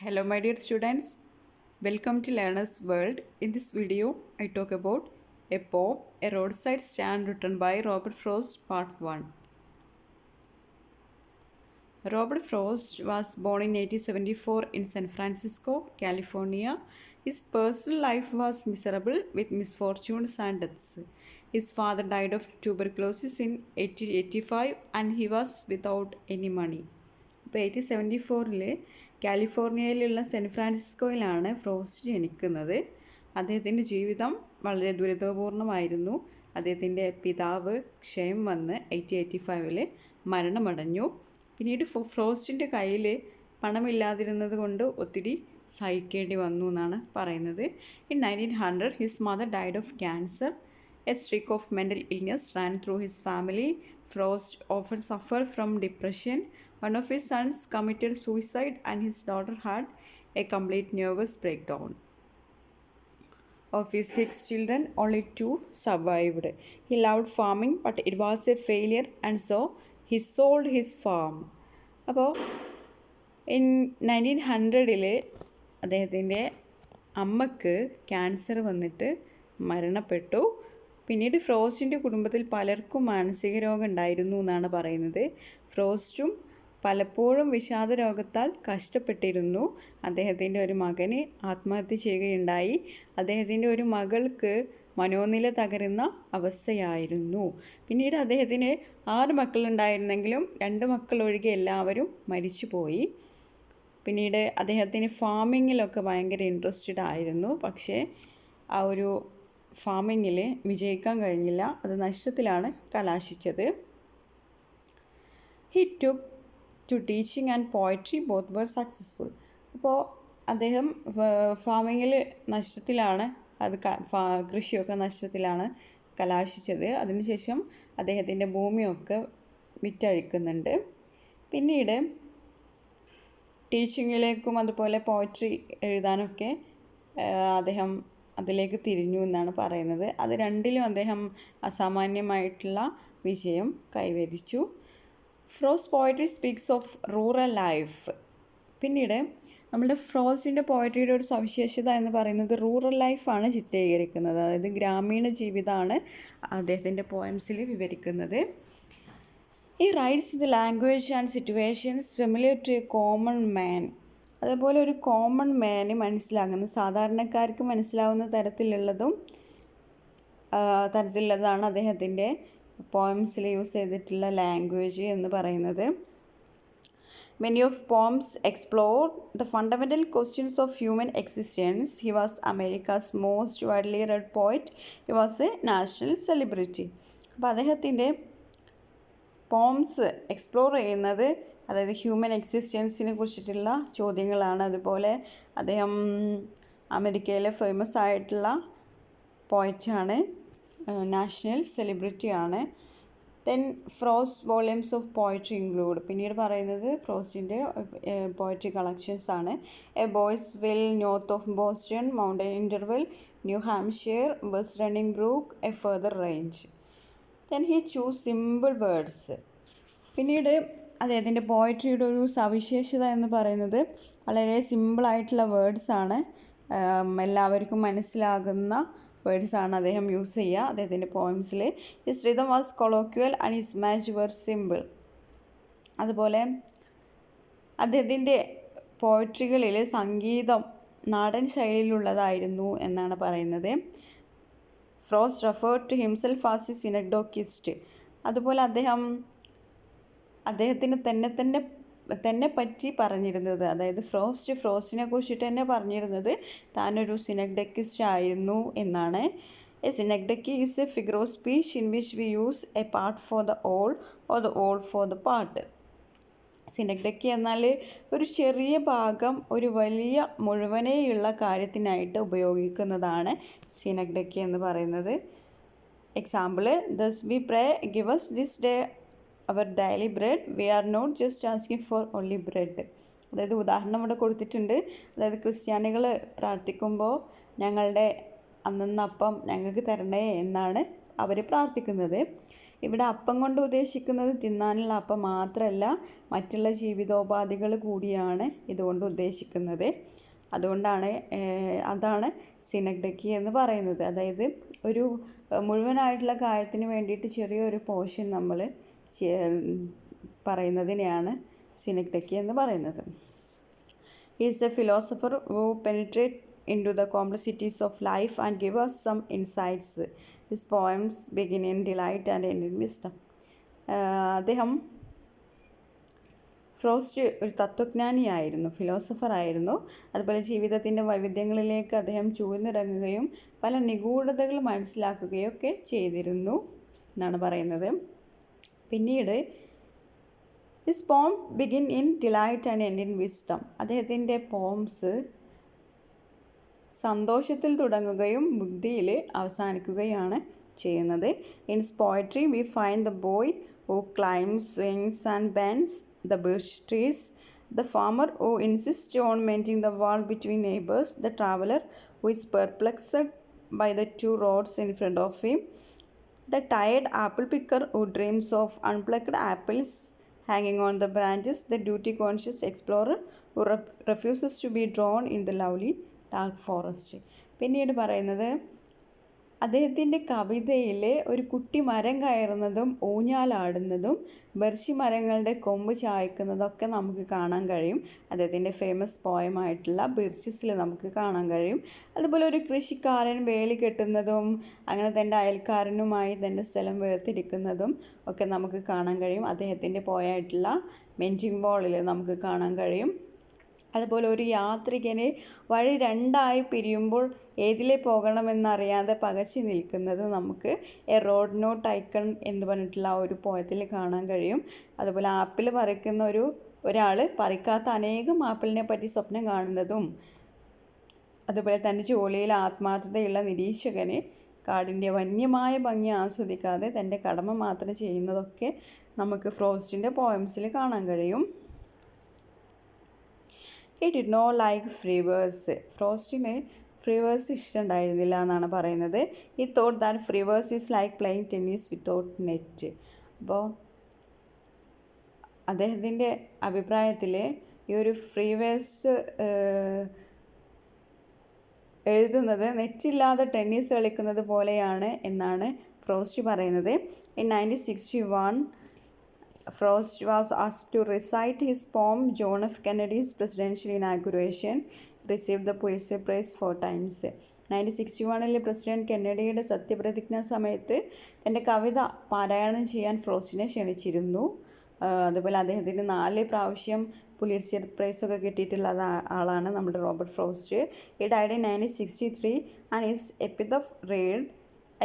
Hello my dear students, welcome to Learner's World. In this video, I talk about a poem, A Roadside Stand written by Robert Frost, Part 1. Robert Frost was born in 1874 in San Francisco, California. His personal life was miserable with misfortunes and deaths. His father died of tuberculosis in 1885 and he was without any money. ഇപ്പോൾ 1874 കാലിഫോർണിയയിലുള്ള cent ഫ്രാൻസിസ്കോയിലാണ് frost ജനിക്കുന്നത്. അദ്ദേഹത്തിൻ്റെ ജീവിതം വളരെ ദുരിതപൂർണമായിരുന്നു. അദ്ദേഹത്തിൻ്റെ പിതാവ് ക്ഷയം വന്ന് 1885 മരണമടഞ്ഞു. പിന്നീട് ഫ്രോസ്റ്റിൻ്റെ കയ്യിൽ പണമില്ലാതിരുന്നത് കൊണ്ട് ഒത്തിരി സഹിക്കേണ്ടി വന്നു എന്നാണ് പറയുന്നത്. In 1900 his mother died of cancer. A streak of mental illness Rann through his family. Frost often suffered from depression. One of his sons committed suicide and his daughter had a complete nervous breakdown. Of his 6 children, only 2 survived. He loved farming, but it was a failure and so he sold his farm. അപ്പോൾ in 1900 അദ്ദേഹത്തിൻ്റെ അമ്മക്ക് cancer വന്നിട്ട് മരണപ്പെട്ടു. പിന്നീട് ഫ്രോസ്റ്റിൻ്റെ കുടുംബത്തിൽ പലർക്കും മാനസിക രോഗം ഉണ്ടായിരുന്നു എന്നാണ് പറയുന്നത്. ഫ്രോസ്റ്റും പലപ്പോഴും വിഷാദ രോഗത്താൽ കഷ്ടപ്പെട്ടിരുന്നു. അദ്ദേഹത്തിൻ്റെ ഒരു മകന് ആത്മഹത്യ ചെയ്യുകയുണ്ടായി. അദ്ദേഹത്തിൻ്റെ ഒരു മകൾക്ക് മനോനില തകരുന്ന അവസ്ഥയായിരുന്നു. പിന്നീട് അദ്ദേഹത്തിന് 6 മക്കളുണ്ടായിരുന്നെങ്കിലും 2 മക്കൾ ഒഴികെ എല്ലാവരും മരിച്ചുപോയി. പിന്നീട് അദ്ദേഹത്തിന് ഫാമിങ്ങിലൊക്കെ ഭയങ്കര ഇൻട്രസ്റ്റഡ് ആയിരുന്നു. പക്ഷേ ആ ഒരു ഫാമിങ്ങിൽ വിജയിക്കാൻ കഴിഞ്ഞില്ല. അത് നഷ്ടത്തിലാണ് കലാശിച്ചത്. He took to teaching and poetry, both were successful. അപ്പോൾ അദ്ദേഹം ഫാമിങ്ങിൽ നഷ്ടത്തിലാണ്, അത് കൃഷിയൊക്കെ നഷ്ടത്തിലാണ് കലാശിച്ചത്. അതിനുശേഷം അദ്ദേഹത്തിൻ്റെ ഭൂമിയൊക്കെ വിറ്റഴിക്കുന്നുണ്ട്. പിന്നീട് ടീച്ചിങ്ങിലേക്കും അതുപോലെ പോയട്രി എഴുതാനൊക്കെ അദ്ദേഹം അതിലേക്ക് തിരിഞ്ഞു എന്നാണ് പറയുന്നത്. അത് രണ്ടിലും അദ്ദേഹം അസാമാന്യമായിട്ടുള്ള വിജയം കൈവരിച്ചു. Frost poetry speaks of rural life. പിന്നീട് നമ്മുടെ ഫ്രോസ്റ്റിൻ്റെ പോയട്രിയുടെ ഒരു സവിശേഷത എന്ന് പറയുന്നത് റൂറൽ ലൈഫാണ് ചിത്രീകരിക്കുന്നത്. അതായത് ഗ്രാമീണ ജീവിതമാണ് അദ്ദേഹത്തിൻ്റെ പോയംസിൽ വിവരിക്കുന്നത്. He writes the language and situations familiar to a common man. അതേപോലെ ഒരു കോമൺ മാന് മനസ്സിലാകുന്ന, സാധാരണക്കാർക്ക് മനസ്സിലാവുന്ന തരത്തിലുള്ളതാണ് അദ്ദേഹത്തിൻ്റെ പോയംസിൽ യൂസ് ചെയ്തിട്ടുള്ള ലാംഗ്വേജ് എന്ന് പറയുന്നത്. Many of poems explore the fundamental questions of human existence. He was America's most widely read poet. He was a national celebrity. അപ്പോൾ അദ്ദേഹത്തിൻ്റെ പോംസ് എക്സ്പ്ലോർ ചെയ്യുന്നത് അതായത് ഹ്യൂമൻ എക്സിസ്റ്റൻസിനെ കുറിച്ചിട്ടുള്ള ചോദ്യങ്ങളാണ്. അതുപോലെ അദ്ദേഹം അമേരിക്കയിലെ ഫേമസ് ആയിട്ടുള്ള പോയറ്റാണ്, നാഷണൽ സെലിബ്രിറ്റിയാണ്. Then Frost volumes of poetry include. പിന്നീട് പറയുന്നത് ഫ്രോസ്റ്റിൻ്റെ പോയട്രി കളക്ഷൻസ് ആണ്. A Boy's Will North of Boston, Mountain Interval, New Hampshire, West Running Brook, A Further Range. Then he choose simple words. പിന്നീട് അദ്ദേഹത്തിൻ്റെ പോയട്രിയുടെ ഒരു സവിശേഷത എന്ന് പറയുന്നത് വളരെ സിമ്പിളായിട്ടുള്ള വേർഡ്സാണ്, എല്ലാവർക്കും മനസ്സിലാകുന്ന വേർഡ്സാണ് അദ്ദേഹം യൂസ് ചെയ്യുക അദ്ദേഹത്തിൻ്റെ പോയംസിൽ. His rhythm was colloquial and his match were simple. അതുപോലെ അദ്ദേഹത്തിൻ്റെ പോയട്രികളിൽ സംഗീതം നാടൻ ശൈലിയിലുള്ളതായിരുന്നു എന്നാണ് പറയുന്നത്. Frost referred to himself as a synecdochist. അതുപോലെ അദ്ദേഹത്തിന് തന്നെ പറ്റി പറഞ്ഞിരുന്നത്, അതായത് ഫ്രോസ്റ്റിനെ കുറിച്ചിട്ട് തന്നെ പറഞ്ഞിരുന്നത് താനൊരു സിനഡക്കിസ്റ്റ് ആയിരുന്നു എന്നാണ്. A synecdoche is a figure of speech in which we use a part for the whole or the whole for the part. Synecdoche എന്നാൽ ഒരു ചെറിയ ഭാഗം ഒരു വലിയ മുഴുവനെയുള്ള കാര്യത്തിനായിട്ട് ഉപയോഗിക്കുന്നതാണ് സിനഡക്കി എന്ന് പറയുന്നത്. Example, thus we pray give us this day our daily bread, we are not just asking for only bread. അതായത് ഉദാഹരണം ഇവിടെ കൊടുത്തിട്ടുണ്ട്. അതായത് ക്രിസ്ത്യാനികൾ പ്രാർത്ഥിക്കുമ്പോൾ ഞങ്ങളുടെ അന്നന്ന് അപ്പം ഞങ്ങൾക്ക് തരണേ എന്നാണ് അവർ പ്രാർത്ഥിക്കുന്നത്. ഇവിടെ അപ്പം കൊണ്ട് ഉദ്ദേശിക്കുന്നത് തിന്നാനുള്ള അപ്പം മാത്രമല്ല, മറ്റുള്ള ജീവിതോപാധികൾ കൂടിയാണ് ഇതുകൊണ്ട് ഉദ്ദേശിക്കുന്നത്. അതാണ് സിനക്ഡക്കി എന്ന് പറയുന്നത്. അതായത് ഒരു മുഴുവനായിട്ടുള്ള കാര്യത്തിന് വേണ്ടിയിട്ട് ചെറിയൊരു പോർഷൻ നമ്മൾ പറയുന്നതിനെയാണ് സിനക്ഡക്കി എന്ന് പറയുന്നത്. He is a philosopher who penetrates into the complexities of life and gives us some insights. His poems begin in delight and end in wisdom. അദ്ദേഹം ഫ്രോസ്റ്റ് ഒരു തത്വജ്ഞാനിയായിരുന്നു, ഫിലോസഫറായിരുന്നു. അതുപോലെ ജീവിതത്തിൻ്റെ വൈവിധ്യങ്ങളിലേക്ക് അദ്ദേഹം ചൂഴ്ന്നിറങ്ങുകയും പല നിഗൂഢതകൾ മനസ്സിലാക്കുകയും ഒക്കെ ചെയ്തിരുന്നു എന്നാണ് പറയുന്നത്. പിന്നീട് His poem begin in delight and end in wisdom. അദ്ദേഹത്തിൻ്റെ പോംസ് സന്തോഷത്തിൽ തുടങ്ങുകയും ബുദ്ധിയിൽ അവസാനിക്കുകയാണ് ചെയ്യുന്നത്. In his poetry we find the boy who climbs, swings and bends the birch trees, the farmer who insists on mending the wall between neighbors, the traveler who is perplexed by the two roads in front of him, the tired apple picker who dreams of unplucked apples hanging on the branches, the duty-conscious explorer who refuses to be drawn in the lovely dark forest. പിന്നീട് പറയുന്നത് അദ്ദേഹത്തിൻ്റെ കവിതയിൽ ഒരു കുട്ടി മരം കയറുന്നതും ഊഞ്ഞാലാടുന്നതും ബർച്ചി മരങ്ങളുടെ കൊമ്പ് ചായ്ക്കുന്നതൊക്കെ നമുക്ക് കാണാൻ കഴിയും. അദ്ദേഹത്തിൻ്റെ ഫേമസ് പോയമായിട്ടുള്ള ബിർച്ചിസിൽ നമുക്ക് കാണാൻ കഴിയും. അതുപോലെ ഒരു കൃഷിക്കാരൻ വേലി കെട്ടുന്നതും അങ്ങനെ തൻ്റെ അയൽക്കാരനുമായി തൻ്റെ സ്ഥലം വേർതിരിക്കുന്നതും ഒക്കെ നമുക്ക് കാണാൻ കഴിയും. അദ്ദേഹത്തിൻ്റെ പോയായിട്ടുള്ള മെൻറ്റിംഗ് ബോളിൽ നമുക്ക് കാണാൻ കഴിയും. അതുപോലെ ഒരു യാത്രികന് വഴി രണ്ടായി പിരിയുമ്പോൾ ഏതിലേ പോകണമെന്നറിയാതെ പകച്ചു നിൽക്കുന്നത് നമുക്ക് എ റോഡ് നോട്ട് ഐക്കൺ എന്ന് പറഞ്ഞിട്ടുള്ള ഒരു പോയത്തിൽ കാണാൻ കഴിയും. അതുപോലെ ആപ്പിൾ പറിക്കുന്ന ഒരാൾ പറിക്കാത്ത അനേകം ആപ്പിളിനെ പറ്റി സ്വപ്നം കാണുന്നതും, അതുപോലെ തൻ്റെ ജോലിയിൽ ആത്മാർത്ഥതയുള്ള നിരീക്ഷകന് കാടിൻ്റെ വന്യമായ ഭംഗി ആസ്വദിക്കാതെ തൻ്റെ കടമ മാത്രം ചെയ്യുന്നതൊക്കെ നമുക്ക് ഫ്രോസ്റ്റിൻ്റെ പോയംസിൽ കാണാൻ കഴിയും. He did not like free verse. ഫ്രോസ്റ്റിന് ഫ്രീ വേഴ്സ് ഇഷ്ടമുണ്ടായിരുന്നില്ല എന്നാണ് പറയുന്നത്. He thought that free verse is like playing tennis without net. അപ്പോൾ അദ്ദേഹത്തിൻ്റെ അഭിപ്രായത്തിൽ ഈ ഒരു ഫ്രീ വേഴ്സ് എഴുതുന്നത് നെറ്റില്ലാതെ ടെന്നീസ് കളിക്കുന്നത് പോലെയാണ് എന്നാണ് ഫ്രോസ്റ്റ് പറയുന്നത്. In 1961 Frost was asked to recite his poem John F. Kennedy's presidential inauguration, received the Pulitzer Prize 4 times. 1961 president കെന്നഡിയുടെ സത്യപ്രതിജ്ഞാ സമയത്ത് തൻ്റെ കവിത പാരായണം ചെയ്യാൻ ഫ്രോസ്റ്റിനെ ക്ഷണിച്ചിരുന്നു. അതുപോലെ അദ്ദേഹത്തിന് 4 പ്രാവശ്യം പുലിറ്റ്സർ പ്രൈസൊക്കെ കിട്ടിയിട്ടുള്ള ആളാണ് നമ്മുടെ Robert frost. He died in 1963 and his epitaph read,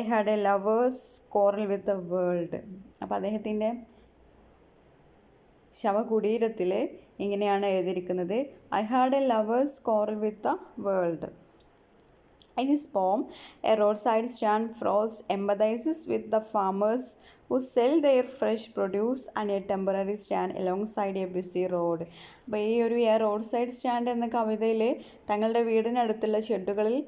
I had a lover's quarrel with the world. അപ്പോൾ അദ്ദേഹത്തിൻ്റെ ശവകുടീരത്തിൽ ഇങ്ങനെയാണ് എഴുതിയിരിക്കുന്നത്, I had a lover's quarrel with the world. In his poem, A Roadside Stand, Frost empathizes with the farmers who sell their fresh produce and a temporary stand alongside a busy road. അപ്പോൾ ഈ ഒരു A road side stand എന്ന കവിതയിൽ തങ്ങളുടെ വീടിനടുത്തുള്ള ഷെഡുകളിൽ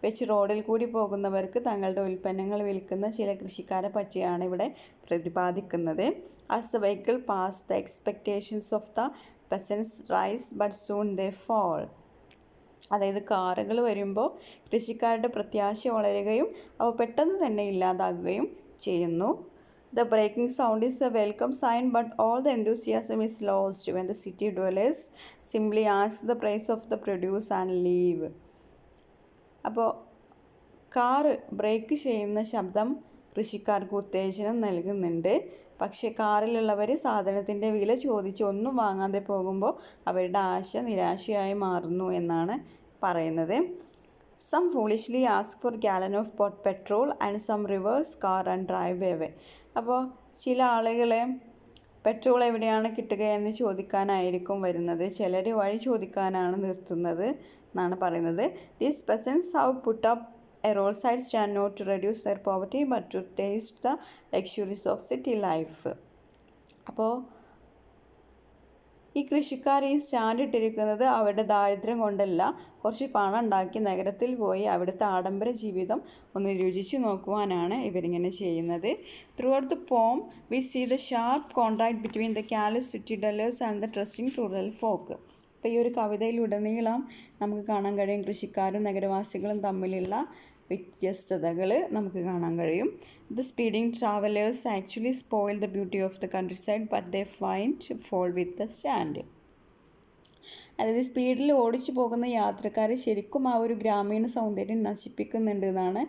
വെച്ച് റോഡിൽ കൂടി പോകുന്നവർക്ക് തങ്ങളുടെ ഉൽപ്പന്നങ്ങൾ വിൽക്കുന്ന ചില കൃഷിക്കാരെ പറ്റിയാണ് ഇവിടെ പ്രതിപാദിക്കുന്നത്. As the vehicle pass, the expectations of the peasants rise, but soon they fall. അതായത് കാറുകൾ വരുമ്പോൾ കൃഷിക്കാരുടെ പ്രത്യാശ വളരുകയും അവ പെട്ടെന്ന് തന്നെ ഇല്ലാതാകുകയും ചെയ്യുന്നു. The breaking sound is a welcome sign, but all the enthusiasm is lost when the city dwellers simply ask the price of the produce and leave. അപ്പോൾ കാറ് ബ്രേക്ക് ചെയ്യുന്ന ശബ്ദം കൃഷിക്കാർക്ക് ഉത്തേജനം നൽകുന്നുണ്ട്. പക്ഷേ കാറിലുള്ളവർ സാധനത്തിൻ്റെ വില ചോദിച്ച് ഒന്നും വാങ്ങാതെ പോകുമ്പോൾ അവരുടെ ആശ നിരാശയായി മാറുന്നു എന്നാണ് പറയുന്നത്. Some foolishly ask for gallon of petrol and some reverse car and drive away. അപ്പോൾ ചില ആളുകൾ പെട്രോൾ എവിടെയാണ് കിട്ടുക എന്ന് ചോദിക്കാനായിരിക്കും വരുന്നത്, ചിലർ വഴി ചോദിക്കാനാണ് നിർത്തുന്നത് എന്നാണ് പറയുന്നത്. These peasants have put up a roadside stand not to reduce their poverty but to taste the luxuries of city life. അപ്പോൾ ഈ കൃഷിക്കാർ ഈ സ്റ്റാൻഡ് ഇട്ടിരിക്കുന്നത് അവരുടെ ദാരിദ്ര്യം കൊണ്ടല്ല, കുറച്ച് പണം ഉണ്ടാക്കി നഗരത്തിൽ പോയി അവിടുത്തെ ആഡംബര ജീവിതം ഒന്ന് രുചിച്ചു നോക്കുവാനാണ് ഇവരിങ്ങനെ ചെയ്യുന്നത്. Throughout the poem we see the sharp contract between the callous city dwellers and the trusting rural folk. അപ്പോൾ ഈ ഒരു കവിതയിലുടനീളം നമുക്ക് കാണാൻ കഴിയും കൃഷിക്കാരും നഗരവാസികളും തമ്മിലുള്ള വ്യത്യസ്തതകൾ നമുക്ക് കാണാൻ കഴിയും. The speeding travelers actually spoil the beauty of the countryside, but they find fault with the stand. അതായത് സ്പീഡിൽ ഓടിച്ചു പോകുന്ന യാത്രക്കാർ ശരിക്കും ആ ഒരു ഗ്രാമീണ സൗന്ദര്യം നശിപ്പിക്കുന്നുണ്ട് എന്നാണ്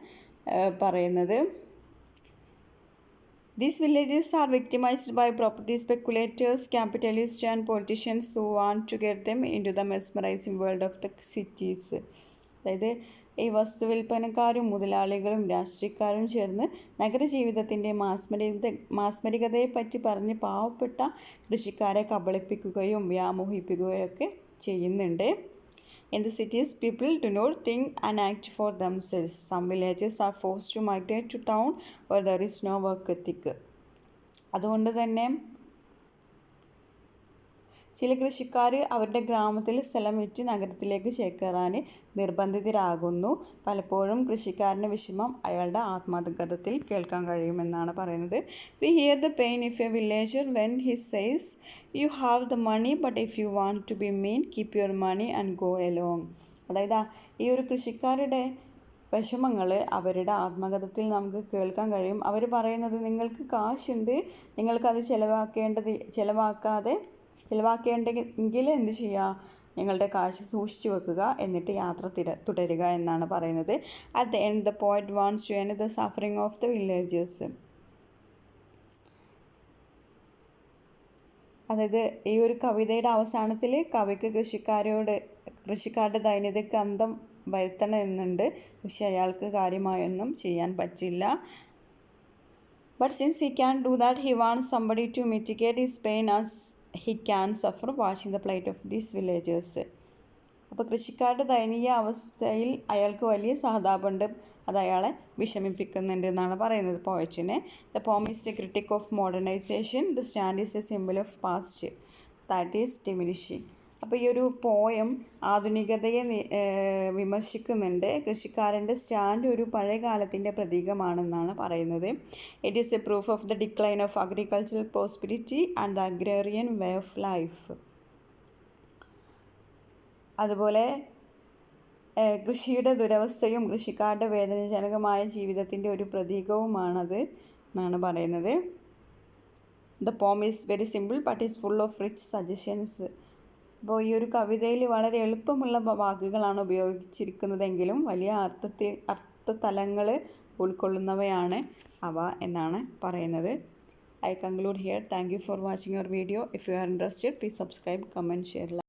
പറയുന്നത്. These villages are victimized by property speculators, capitalists and politicians who want to get them into the mesmerizing world of the cities. അതായത് ഈ വസ്തുവിൽപ്പനക്കാരും മുതലാളികളും രാഷ്ട്രീയക്കാരും ചേർന്ന് നഗരജീവിതത്തിൻ്റെ മാസ്മരികതയെപ്പറ്റി പറഞ്ഞ് പാവപ്പെട്ട കൃഷിക്കാരെ കബളിപ്പിക്കുകയും വ്യാമോഹിപ്പിക്കുകയൊക്കെ ചെയ്യുന്നുണ്ട്. In the cities, people do not think and act for themselves. Some villages are forced to migrate to town where there is no work ethic. അതുകൊണ്ട് തന്നെ ചില കൃഷിക്കാർ അവരുടെ ഗ്രാമത്തിൽ സ്ഥലം വിറ്റ് നഗരത്തിലേക്ക് ചേക്കേറാൻ നിർബന്ധിതരാകുന്നു. പലപ്പോഴും കൃഷിക്കാരൻ്റെ വിഷമം അയാളുടെ ആത്മകഥത്തിൽ കേൾക്കാൻ കഴിയുമെന്നാണ് പറയുന്നത്. We hear the pain of a villager when he says you have the money but if you want to be mean keep your money and go along. അതായത് ഈ ഒരു കൃഷിക്കാരുടെ വിഷമങ്ങൾ അവരുടെ ആത്മകഥത്തിൽ നമുക്ക് കേൾക്കാൻ കഴിയും. അവർ പറയുന്നത് നിങ്ങൾക്ക് കാശുണ്ട്, നിങ്ങൾക്കത് ചിലവാക്കേണ്ടെങ്കിൽ എന്ത് ചെയ്യുക, നിങ്ങളുടെ കാശ് സൂക്ഷിച്ചു വെക്കുക, എന്നിട്ട് യാത്ര തുടരുക എന്നാണ് പറയുന്നത്. At the end the poet wants to end the suffering of the villagers. അതായത് ഈ ഒരു കവിതയുടെ അവസാനത്തിൽ കവിക്ക് കൃഷിക്കാരുടെ ദൈന്യതയ്ക്ക് അന്തം വരുത്തണമെന്നുണ്ട്. പക്ഷെ അയാൾക്ക് കാര്യമായൊന്നും ചെയ്യാൻ പറ്റില്ല. But since he can do that he wants somebody to mitigate his pain as he can suffer watching the plight of these villagers. അപ്പോൾ കൃഷിക്കാരുടെ ദയനീയ അവസ്ഥയിൽ അയാൾക്ക് വലിയ സഹതാപമുണ്ട്, അത് അയാളെ വിഷമിപ്പിക്കുന്നുണ്ട് എന്നാണ് പറയുന്നത് പോയറ്റിനെ. The poem is a critic of modernisation. The stand is a simple of past that is diminishing. അപ്പോൾ ഈ ഒരു പോയം ആധുനികതയെ വിമർശിക്കുന്നുണ്ട്. കൃഷിക്കാരൻ്റെ സ്റ്റാൻഡ് ഒരു പഴയ കാലത്തിൻ്റെ പ്രതീകമാണെന്നാണ് പറയുന്നത്. It is A proof of the decline of agricultural prosperity and the agrarian way of life. അതുപോലെ കൃഷിയുടെ ദുരവസ്ഥയും കൃഷിക്കാരുടെ വേദനാജനകമായ ജീവിതത്തിൻ്റെ ഒരു പ്രതീകവുമാണത് എന്നാണ് പറയുന്നത്. The poem is very simple but is full of rich suggestions. അപ്പോൾ ഈ ഒരു കവിതയിൽ വളരെ എളുപ്പമുള്ള വാക്കുകളാണ് ഉപയോഗിച്ചിരിക്കുന്നതെങ്കിലും വലിയ അർത്ഥതലങ്ങൾ ഉൾക്കൊള്ളുന്നവയാണ് അവ എന്നാണ് പറയുന്നത്. I conclude here. Thank you for watching our video. If you are interested, please subscribe, comment, share, like.